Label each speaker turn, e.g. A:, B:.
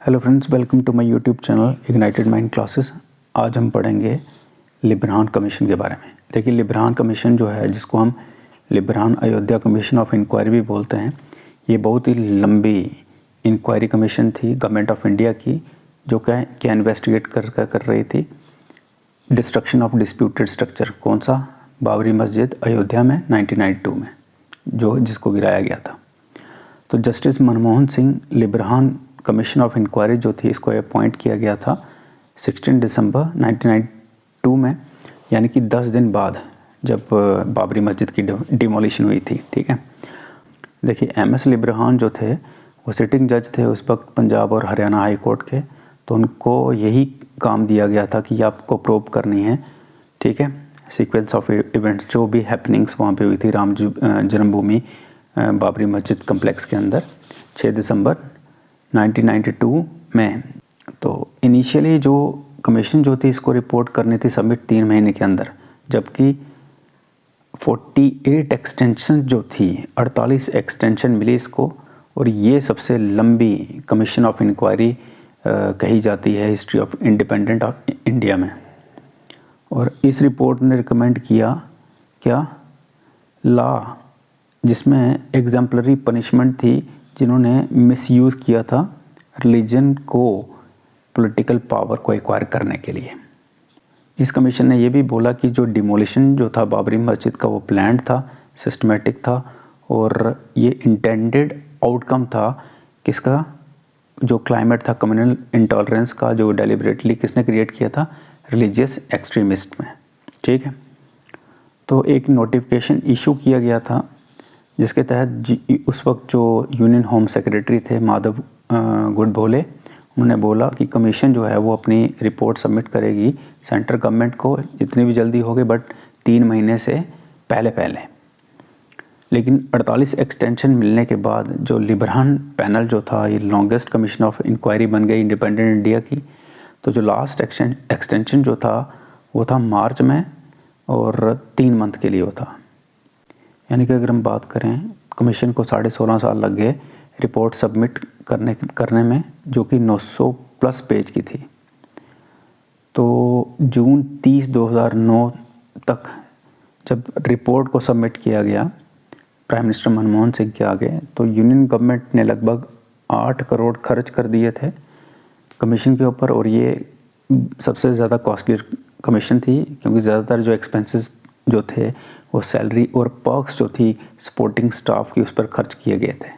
A: Hello friends, welcome to my YouTube channel ignited mind classes. आज हम पढ़ेंगे Libran commission के बारे में। देखिए, लिब्रान कमीशन जो है, जिसको हम Liberhan Ayodhya commission of inquiry भी बोलते हैं, ये बहुत ही लंबी इंक्वायरी कमीशन थी गवर्नमेंट ऑफ इंडिया की, जो क्या इन्वेस्टिगेट कर रही थी डिस्ट्रक्शन ऑफ डिस्प्यूटेड स्ट्रक्चर। कौन सा? बाबरी मस्जिद अयोध्या में 1992 में जिसको गिराया गया था। तो justice Manmohan Singh Liberhan commission of inquiry जो थी, इसको अपॉइंट किया गया था 16 दिसंबर 1992 में, यानी कि 10 दिन बाद जब बाबरी मस्जिद की डिमोलिशन हुई थी। ठीक है, देखिए एमएस लिब्रान जो थे वो सिटिंग जज थे उस वक्त पंजाब और हरियाणा हाई कोर्ट के। तो उनको यही काम दिया गया था कि आपको प्रूव करनी है, ठीक है, सीक्वेंस ऑफ इवेंट्स जो भी हैपनिंग्स वहाँ पे हुई थी राम जन्मभूमि बाबरी मस्जिद कम्प्लेक्स के अंदर 6 दिसंबर 1992 में। तो इनिशियली जो कमीशन जो थी, इसको रिपोर्ट करनी थी सबमिट 3 महीने के अंदर, जबकि 48 एक्सटेंशन जो थी, 48 एक्सटेंशन मिली इसको, और ये सबसे लंबी कमीशन ऑफ इंक्वायरी कही जाती है history of independent of India में। और इस रिपोर्ट ने रिकमेंड किया क्या लॉ, जिसमें एग्जाम्पलरी पनिशमेंट थी जिन्होंने मिसयूज़ किया था रिलीजन को पॉलिटिकल पावर को एक्वायर करने के लिए। इस कमीशन ने यह भी बोला कि जो डिमोलिशन जो था बाबरी मस्जिद का, वो प्लान्ड था, सिस्टमेटिक था, और ये इंटेंडेड आउटकम था किसका? जो क्लाइमेट था कम्युनल इंटॉलरेंस का, जो डेलिबरेटली किसने क्रिएट किया था? रिलीजियस एक्सट्रीमिस्ट में। ठीक है, तो एक नोटिफिकेशन इशू किया गया था जिसके तहत उस वक्त जो यूनियन होम सेक्रेटरी थे माधव गुडबोले, उन्होंने बोला कि कमीशन जो है वो अपनी रिपोर्ट सबमिट करेगी सेंट्रल गवर्नमेंट को जितनी भी जल्दी होगी, बट 3 महीने से पहले। लेकिन 48 एक्सटेंशन मिलने के बाद जो लिब्रान पैनल जो था, ये लॉन्गेस्ट कमीशन ऑफ इंक्वायरी बन गई इंडिपेंडेंट इंडिया की। तो जो लास्ट एक्सटेंशन जो था वो था मार्च में, और 3 मंथ के लिए वो था। यानी कि अगर हम बात करें, कमीशन को 16.5 साल लग गए रिपोर्ट सबमिट करने में, जो कि 900 प्लस पेज की थी। तो जून 30, 2009 तक जब रिपोर्ट को सबमिट किया गया प्राइम मिनिस्टर मनमोहन सिंह के आगे, तो यूनियन गवर्नमेंट ने लगभग 8 करोड़ खर्च कर दिए थे कमीशन के ऊपर। और ये सबसे ज़्यादा कॉस्टली कमीशन थी, क्योंकि ज़्यादातर जो एक्सपेंसेस जो थे वो सैलरी और पर्क्स जो थी सपोर्टिंग स्टाफ की, उस पर खर्च किए गए थे।